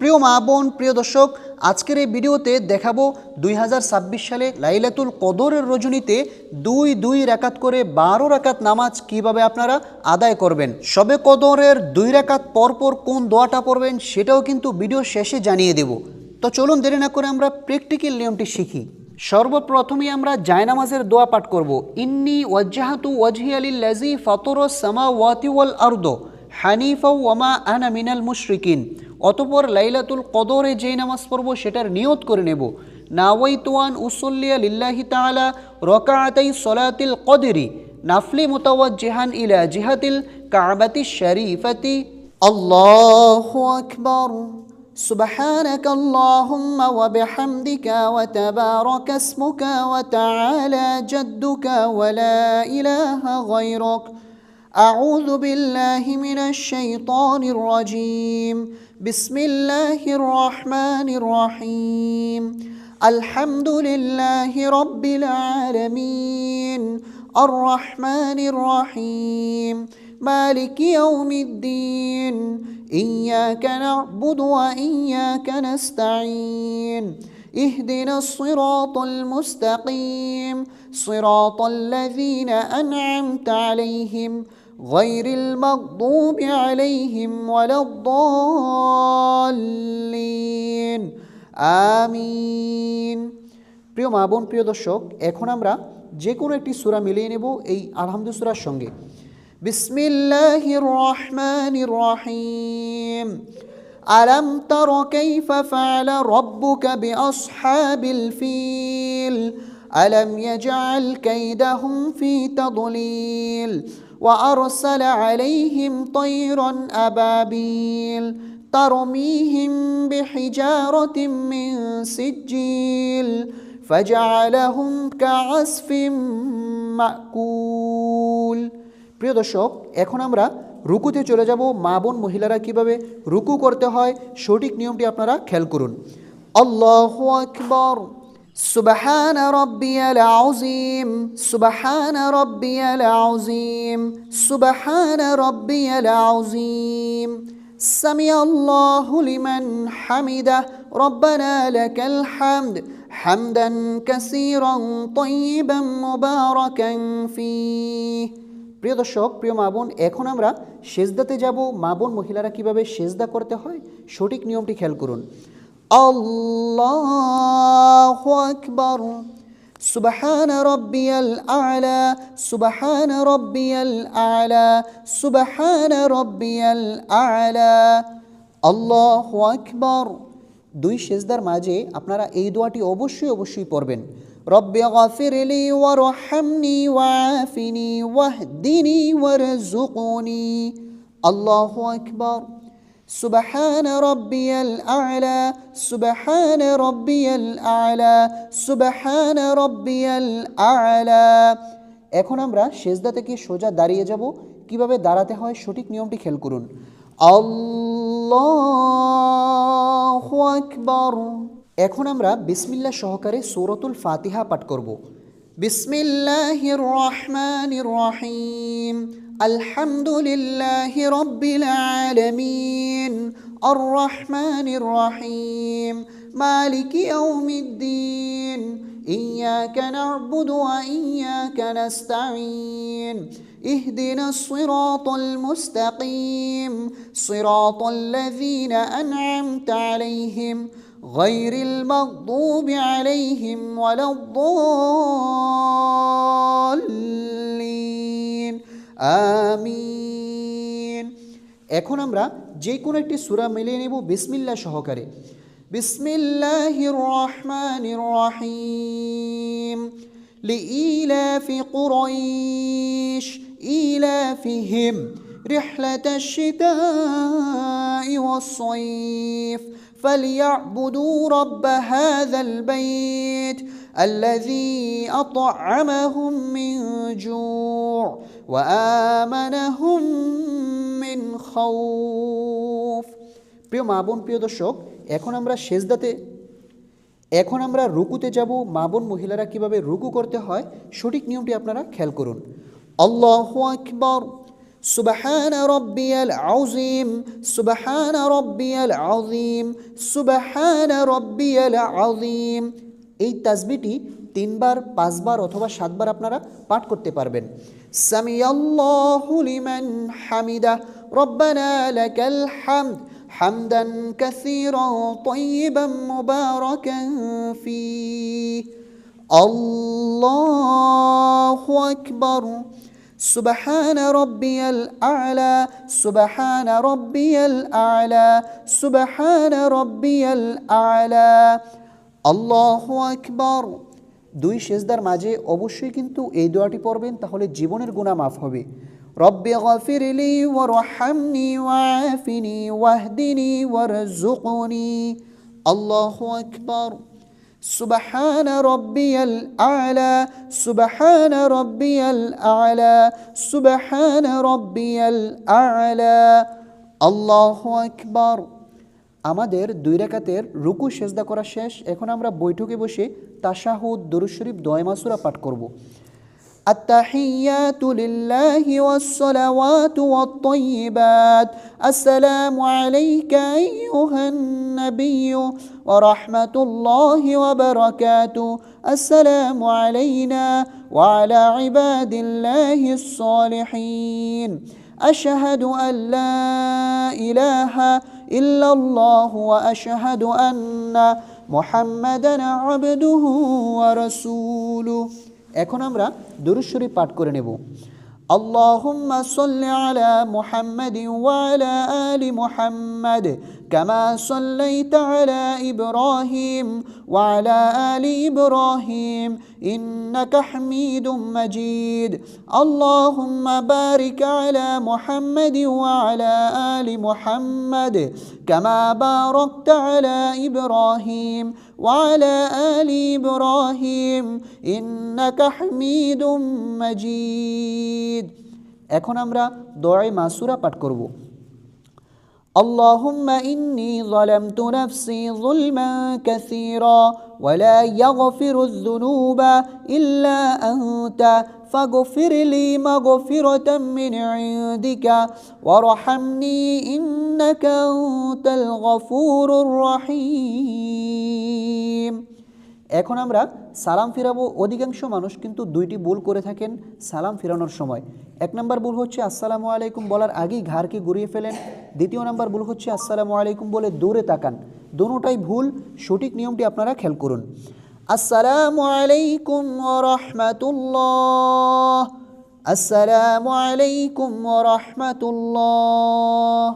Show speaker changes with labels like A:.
A: প্রিয় মা বোন, প্রিয় দর্শক, আজকের এই ভিডিওতে দেখাবো 2026 সালে লাইলাতুল কদরের রজনীতে দুই রাকাত করে 12 রাকাত নামাজ কিভাবে আপনারা আদায় করবেন। শবে কদরের 2 রাকাত পরপর কোন দোয়াটা পড়বেন সেটাও কিন্তু ভিডিও শেষে জানিয়ে দেব। তো চলুন দেরি না করে আমরা প্র্যাকটিক্যাল নিয়মটি শিখি। সর্বপ্রথমেই আমরা জায়নামাজের দোয়া পাঠ করব। ইন্নী ওয়াজ্জাহাতু ওয়াজহিয়া লিল্লাযী ফাতারাস সামাওয়াতি ওয়াল আরদ হানিফা ওয়া মা আনা মিনাল মুশরিকিন। অতঃপর লাইলাতুল কদরে যেই নামাজ পড়ব সেটার নিয়ত করে নেব। নাওয়াইতু আন উসাল্লিয়া লিল্লাহি তাআলা রাকাআতাই সলাতিল কদরি নাফলি মুতাওয়াজ্জিহান ইলা জিহাতিল কাবাতিশ শরীফাতি। আল্লাহু আকবার। سبحانك اللهم وبحمدك وتبارك اسمك وتعالى جدك ولا إله غيرك. أعوذ بالله من الشيطان الرجيم. بسم الله الرحمن الرحيم. الحمد لله رب العالمين الرحمن الرحيم مالك يوم الدين إياك نعبد وإياك نستعين اهدنا الصراط المستقيم صراط الذين أنعمت عليهم غير المغضوب عليهم ولا الضالين آمين. প্রিয় মা বোন, প্রিয় দর্শক, এখন আমরা যে কোনো একটি সূরা মিলিয়ে নেব এই আলহামদু সূরার সঙ্গে। বিসমিল্লাহির রহমানির রহিম। আলাম তারা কাইফা ফাআলা রাব্বুকা বিআসহাবিল ফিল আলাম ইয়াজআল কাইদাহুম ফি তাদলিল ওয়া আরসালা আলাইহিম তায়রান আবাবিল তারমিহিম বিহিজারাতিন মিন সিজ্জিল ফাজআলাহুম কাআসফিম মাকুল। প্রিয় দর্শক, এখন আমরা রুকুতে চলে যাব। মা বোন মহিলারা কিভাবে রুকু করতে হয় সঠিক নিয়মটি আপনারা খেয়াল করুন। আল্লাহু আকবার। সুবহান রাব্বিয়াল আযীম সুবহান রাব্বিয়াল আযীম সুবহান রাব্বিয়াল আযীম। সামিআল্লাহু লিমান হামিদাহ রব্বানা লাকাল হামদ হামদান কাসীরান তাইয়িবান মুবারাকান ফীহ। প্রিয় দর্শক, প্রিয় মা বোন, এখন আমরা সেজদাতে যাব। মা বোন মহিলারা কিভাবে সেজদা করতে হয় সঠিক নিয়মটি খেয়াল করুন। আল্লাহু আকবার। সুবহান রাব্বিয়াল আ'লা সুবহান রাব্বিয়াল আ'লা সুবহান রাব্বিয়াল আ'লা। আল্লাহু আকবার। দুই সেজদার মাঝে আপনারা এই দোয়াটি অবশ্যই পড়বেন। রব্বি গফিরলি ওয়ারহামনি ওয়াআফিনি ওয়াহদিনি ওয়ারযুকনি। আল্লাহু আকবার। সুবহান রাব্বিয়াল আ'লা সুবহান রাব্বিয়াল আ'লা সুবহান রাব্বিয়াল আ'লা। এখন আমরা সেজদা থেকে সোজা দাঁড়িয়ে যাব। কিভাবে দাঁড়াতে হয় সঠিক নিয়মটি খেয়াল করুন। আল্লাহু আকবার। এখন আমরা বিসমিল্লাহ সহকারে সূরাতুল ফাতিহা পাঠ করব। বিসমিল্লাহির রহমানির রহিম। আলহামদুলিল্লাহি রাব্বিল আলামিন আর রহমানির রহিম মালিকি ইয়াউমিদ্দিন ইয়্যাকা না'বুদু ওয়া ইয়্যাকা নাস্তাঈন اهدنا الصراط المستقيم صراط الذين أنعمت عليهم غير المغضوب عليهم ولا الضالين آمين. এখন আমরা যে কোনো একটি সূরা মিলিয়ে নেব বিসমিল্লাহ সহকারে। বিসমিল্লাহির রহমানির রহিম। لإيلاف قريش إيلافهم رحلة الشتاء والصيف فليعبدوا رب هذا البيت الذي أطعمهم من جوع وآمنهم من خوف. প্রিয় মা বোন, প্রিয় দর্শক, এখন আমরা রুকুতে যাব। মা বোন মহিলারা কিভাবে রুকু করতে হয় সঠিক নিয়মটি আপনারা খেয়াল করুন। আল্লাহু আকবার। সুবহান রব্বিয়াল আযীম, সুবহান রব্বিয়াল আযীম, সুবহান রব্বিয়াল আযীম। এই তাসবিহটি 3 বার, 5 বার অথবা 7 বার আপনারা পাঠ করতে পারবেন। সামিআল্লাহু লিমান হামিদা, রব্বানা লাকাল হামদ, হামদান কাসীরান তাইয়িবান মুবারাকান ফীহ, আল্লাহু আকবার, সুবহান রব্বিয়াল আ'লা, সুবহান রব্বিয়াল আ'লা, সুবহান রব্বিয়াল আ'লা, আল্লাহু আকবার। 2 সেজদার মাঝে অবশ্যই কিন্তু এই দোয়াটি পড়বেন, তাহলে জীবনের গুনাহ মাফ হবে। রব্বি গফিরলি ওয়ারহামনি ওয়াআফিনি ওয়াহদিনি ওয়ারযুকনি, আল্লাহু আকবার। সুবহান রব্বিয়াল আ'লা, সুবহান রব্বিয়াল আ'লা, সুবহান রব্বিয়াল আ'লা, আল্লাহু আকবার। আমাদের 2 রাকাতের রুকু সেজদা করা শেষ। এখন আমরা বৈঠকে বসে তাশাহুদ, দরুদ শরীফ, দোয়া মাসুরা পাঠ করব। التحيات لله والصلوات والطيبات، السلام عليك أيها النبي ورحمة الله وبركاته، السلام علينا وعلى عباد الله الصالحين، أشهد أن لا إله إلا الله وأشهد أن محمدا عبده ورسوله। এখন আমরা দরুদ শরীফ পাঠ করে নেব। আল্লাহুম্মা সাল্লি আলা মুহাম্মাদিন ওয়া আলা আলি মুহাম্মাদ কামা সাল্লাইতা আলা ইব্রাহিম ওয়া আলা আলি ইব্রাহিম ইন্নাকা হামিদুম মাজিদ। আল্লাহুম্মা বারিক আলা মুহাম্মাদিন ওয়া আলা আলি মুহাম্মাদ কামা বারাকতা আলা ইব্রাহিম ওয়া আলা আলি ইব্রাহিম ইন্নাকা হামিদুম মাজিদ। এখন আমরা দোয়া মাসুরা পাঠ করব। আল্লাহুম্মা ইন্নী যালামতু নাফসি যুলমান কাসীরা ওয়া লা ইয়াগফিরুয যুনুবা ইল্লা আনতা ফাগফির লি মাগফিরাতাম মিন ইনদিকা ওয়ারহামনি ইন্নাকা আনতাল গফুরুর রহিম। এখন আমরা সালাম ফিরাবো। অধিকাংশ মানুষ কিন্তু 2টি ভুল করে থাকেন সালাম ফিরানোর সময়। 1 নম্বর ভুল হচ্ছে আসসালামু আলাইকুম বলার আগেই ঘাড়কে ঘুরিয়ে ফেলেন। 2য় নম্বর ভুল হচ্ছে আসসালামু আলাইকুম বলে দূরে তাকান। দোনোটাই ভুল। সঠিক নিয়মটি আপনারা খেয়াল করুন। আসসালামু আলাইকুম ওয়া রাহমাতুল্লাহ, আসসালামু আলাইকুম ওয়া রাহমাতুল্লাহ।